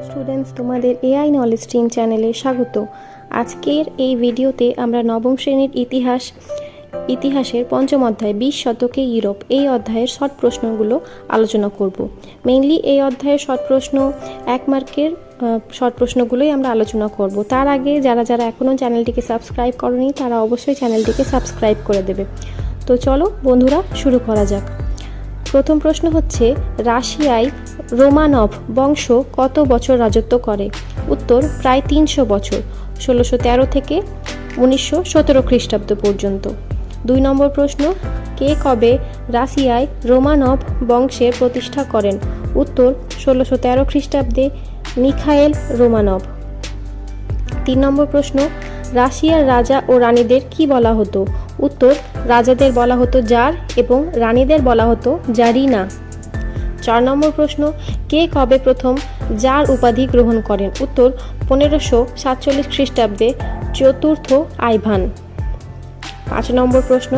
Students, তোমাদের AI knowledge stream চ্যানেলে স্বাগত। আজকের এই ভিডিওতে আমরা নবম শ্রেণীর ইতিহাসের পঞ্চম অধ্যায় 20 শতকে ইউরোপ এই অধ্যায়ের শর্ট প্রশ্নগুলো আলোচনা করব। মেইনলি এই অধ্যায়ের শর্ট প্রশ্ন 1 মার্কের শর্ট প্রশ্নগুলোই আমরা আলোচনা করব। তার আগে যারা এখনও চ্যানেলটিকে সাবস্ক্রাইব করনি তারা অবশ্যই চ্যানেলটিকে সাবস্ক্রাইব করে দেবে। তো চলো বন্ধুরা, শুরু করা যাক। প্রথম প্রশ্ন হচ্ছে, রাশিয়ায় রোমানভ বংশ কত বছর রাজত্ব করে? উত্তর, প্রায় 300 বছর, 1613 থেকে 1917 খ্রিস্টাব্দ পর্যন্ত। 2 নম্বর প্রশ্ন, কে কবে রাশিয়ায় রোমানভ বংশের প্রতিষ্ঠা করেন? উত্তর, 1613 খ্রিস্টাব্দে মিখাইল রোমানভ। 3 নম্বর প্রশ্ন, রাশিয়ার রাজা ও রানীদের কি বলা হতো? উত্তর, রাজাদের বলা হতো জার এবং রানীদের বলা হতো জারিনা। 4 নম্বর প্রশ্ন, কে কবে প্রথম জার উপাধি গ্রহণ করেন? উত্তর, 1547 খ্রিস্টাব্দে চতুর্থ আইভান। 5 নম্বর প্রশ্ন,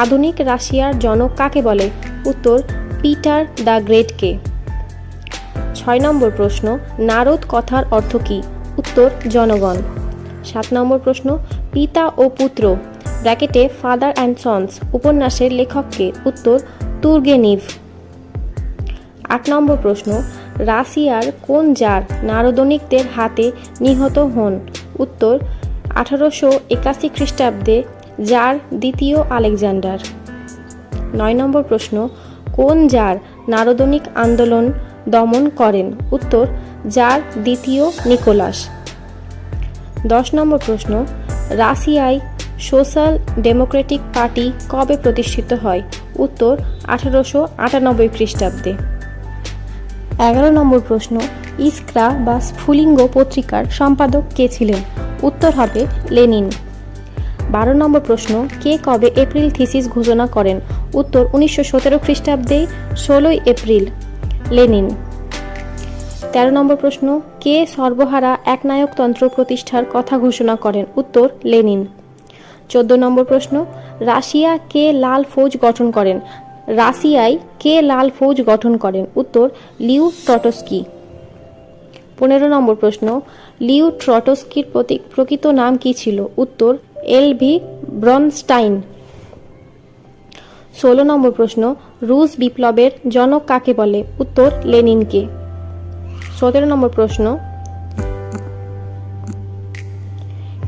আধুনিক রাশিয়ার জনক কাকে বলে? উত্তর, পিটার দ্য গ্রেটকে। 6 নম্বর প্রশ্ন, নারদ কথার অর্থ কী? উত্তর, জনগণ। 7 নম্বর প্রশ্ন, পিতা ও পুত্র ব্র্যাকেটে ফাদার অ্যান্ড সন্স উপন্যাসের লেখককে? উত্তর, তুর্গেনিভ। 8 নম্বর প্রশ্ন, রাশিয়ার কোন জার নারদনিকদের হাতে নিহত হন? উত্তর, 1881 খ্রিস্টাব্দে জার দ্বিতীয় আলেকজান্ডার। 9 নম্বর প্রশ্ন, কোন জার নারদনিক আন্দোলন দমন করেন? উত্তর, জার দ্বিতীয় নিকোলাস। 10 নম্বর প্রশ্ন, রাশিয়ায় সোশ্যাল ডেমোক্রেটিক পার্টি কবে প্রতিষ্ঠিত হয়? উত্তর, 1898 খ্রিস্টাব্দে। 11 নম্বর প্রশ্ন, ইস্ক্রা বা স্ফুলিঙ্গ পত্রিকার সম্পাদক কে ছিলেন? উত্তর হবে লেনিন। 12 নম্বর প্রশ্ন, কে কবে এপ্রিল থিসিস ঘোষণা করেন? উত্তর, 1917 খ্রিস্টাব্দে 16 এপ্রিল লেনিন। 13 নম্বর প্রশ্ন, কে সর্বহারা একনায়কতন্ত্র প্রতিষ্ঠার কথা ঘোষণা করেন? উত্তর, লেনিন। 14 নম্বর প্রশ্ন, রাশিয়া কে লাল ফৌজ গঠন করেন? রাশিয়ায় কে লাল ফৌজ গঠন করেন? উত্তর, লিউ ট্রটস্কি। 15 নম্বর প্রশ্ন, লিউ ট্রটস্কির প্রকৃত নাম কি ছিল? উত্তর, এলভি ব্রনস্টাইন। 16 নম্বর প্রশ্ন, রুশ বিপ্লবের জনক কাকে বলে? উত্তর, লেনিনকে। 17 নম্বর প্রশ্ন,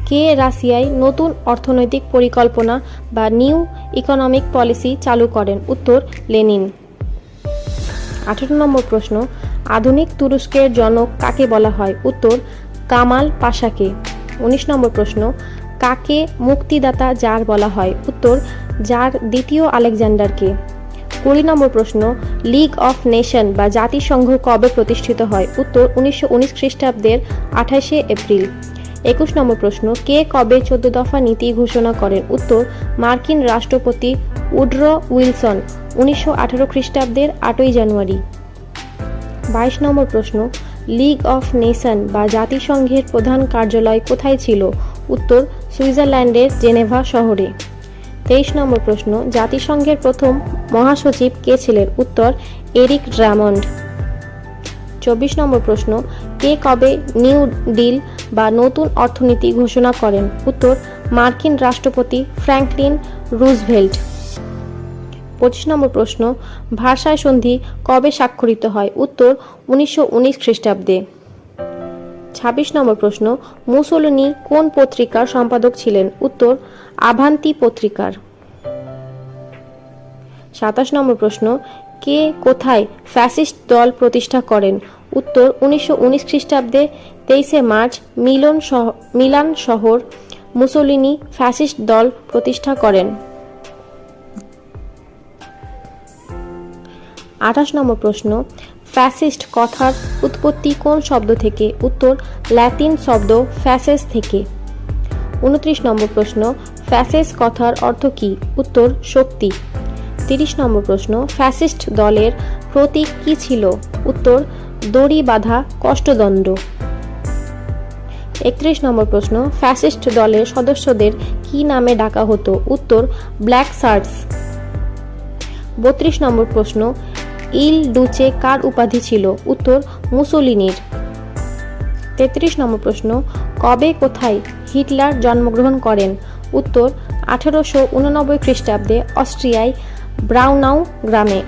কে রাশিয়ায় নতুন অর্থনৈতিক পরিকল্পনা বা নিউ ইকোনমিক পলিসি চালু করেন? উত্তর, লেনিন। 18 নম্বর প্রশ্ন, আধুনিক তুরস্কের জনক কাকে বলা হয়? উত্তর, কামাল পাশাকে। 19 নম্বর প্রশ্ন, কাকে মুক্তিদাতা জার বলা হয়? উত্তর, জার দ্বিতীয় আলেকজান্ডারকে। 20 নম্বর প্রশ্ন, লিগ অফ নেশন বা জাতিসংঘ কবে প্রতিষ্ঠিত হয়? উত্তর, 1919 খ্রিস্টাব্দের 28 এপ্রিল। 21 নম্বর প্রশ্ন, কে কবে 14 দফা নীতি ঘোষণা করেন? উত্তর, মার্কিন রাষ্ট্রপতি উড্রো উইলসন 1918 খ্রিস্টাব্দের 8 জানুয়ারি। 22 নম্বর প্রশ্ন, লিগ অফ নেশন বা জাতিসংঘের প্রধান কার্যালয় কোথায় ছিল? উত্তর, সুইজারল্যান্ডের জেনেভা শহরে। 23 নম্বর প্রশ্ন, জাতিসংঘের প্রথম মহাসচিব কে ছিলেন? উত্তর, এরিক ড্রামন্ড। 24 নম্বর প্রশ্ন, কে কবে নিউ ডিল বা নতুন অর্থনীতি ঘোষণা করেন? উত্তর, মার্কিন রাষ্ট্রপতি ফ্র্যাঙ্কলিন রুজভেল্ট। 25 নম্বর প্রশ্ন, ভার্সাই সন্ধি কবে স্বাক্ষরিত হয়? উত্তর, 1919 খ্রিস্টাব্দে। 26 নম্বর প্রশ্ন, মুসোলিনি কোন পত্রিকার সম্পাদক ছিলেন? উত্তর, আভান্তি পত্রিকার। 27 নম্বর প্রশ্ন, কে কোথায় ফ্যাসিস্ট দল প্রতিষ্ঠা করেন? উত্তর, 1919 খ্রিস্টাব্দে 23 মার্চ মিলান শহর মুসোলিনি ফ্যাসিস্ট দল প্রতিষ্ঠা করেন। 28 নম্বর প্রশ্ন, ফ্যাসিস্ট কথার উৎপত্তি কোন শব্দ থেকে? উত্তর, ল্যাটিন শব্দ ফ্যাসেস থেকে। 29 নম্বর প্রশ্ন, ফ্যাসেস কথার অর্থ কী? উত্তর, শক্তি। 30 নম্বর প্রশ্ন, ফ্যাসিস্ট দলের প্রতীক কী ছিল? উত্তর, দড়ি বাঁধা কষ্টদণ্ড। 31 নম্বর প্রশ্ন, ফ্যাসিস্ট দলের সদস্যদের কী নামে ডাকা হতো? উত্তর, ব্ল্যাক শার্টস। 32 নম্বর প্রশ্ন, ইল ডুচে কার উপাধি ছিল? উত্তর, মুসোলিনির। 33 নম্বর প্রশ্ন, কবে কোথায় হিটলার জন্মগ্রহণ করেন? উত্তর 1889 খ্রিস্টাব্দে অস্ট্রিয়ায় ব্রাউনাউ গ্রামে।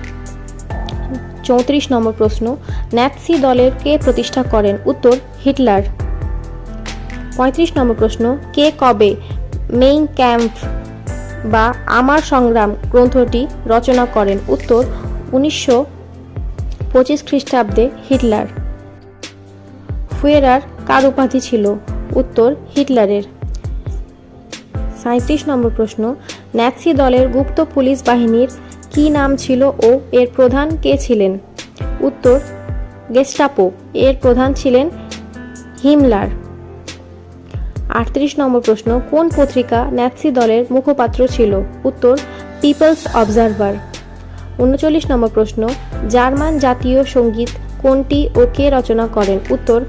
34 নম্বর প্রশ্ন, ন্যাৎসি দলের কে প্রতিষ্ঠা করেন? উত্তর হিটলার। 35 নম্বর প্রশ্ন, কে কবে মেইন ক্যাম্প বা আমার সংগ্রাম গ্রন্থটি রচনা করেন? উত্তর 1925 খ্রিস্টাব্দে হিটলার। ফুয়েরার কার উপাধি ছিল? উত্তর হিটলারের। 37 নম্বর প্রশ্ন, ন্যাৎসি দলের গুপ্ত পুলিশ বাহিনীর কি নাম ছিল ও এর প্রধান কে ছিলেন? উত্তর গেস্টাপো। এর প্রধান ছিলেন হিমলার। 38 নম্বর প্রশ্ন, কোন পত্রিকা ন্যাৎসি দলের মুখপাত্র ছিল? উত্তর পিপলস অবজারভার। 39 নম্বর প্রশ্ন, জার্মান জাতীয় সঙ্গীত কোনটি ও কে রচনা করেন? উত্তর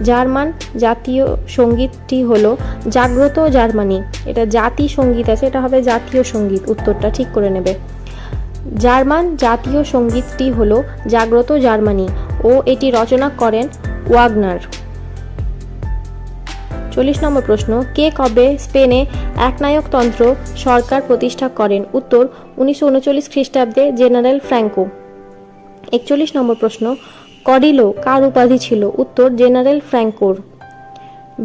জার্মান জাতীয় সঙ্গীতটি হলো জাগ্রত জার্মানি। এটা জাতি সঙ্গীত আছে, এটা হবে জাতীয় সঙ্গীত। উত্তরটা ঠিক করে নেবে। জার্মান জাতীয় সঙ্গীতটি হলো জাগ্রত জার্মানি ও এটি রচনা করেন ওয়াগনার। 40 নম্বর প্রশ্ন, কে কবে স্পেনে একনায়কতন্ত্র সরকার প্রতিষ্ঠা করেন? উত্তর 1939 খ্রিস্টাব্দে জেনারেল ফ্র্যাঙ্কো। 41 নম্বর প্রশ্ন, কডিলো কার উপাধি ছিল? উত্তর জেনারেল ফ্র্যাঙ্কোর।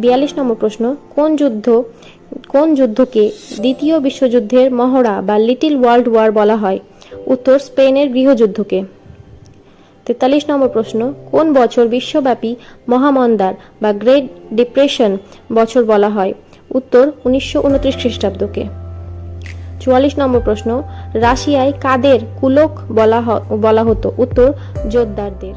42 নম্বর প্রশ্ন, কোন যুদ্ধকে দ্বিতীয় বিশ্বযুদ্ধের মহড়া বা লিটল ওয়ার্ল্ড ওয়ার বলা হয়? উত্তর স্পেনের গৃহযুদ্ধকে। 43 নম্বর প্রশ্ন, কোন বছর বিশ্বব্যাপী মহামন্দার বা গ্রেট ডিপ্রেশন বছর বলা হয়? উত্তর 1929 খ্রিস্টাব্দকে। 44 নম্বর প্রশ্ন, রাশিয়ায় কাদের কুলক বলা হতো? উত্তর জোতদারদের।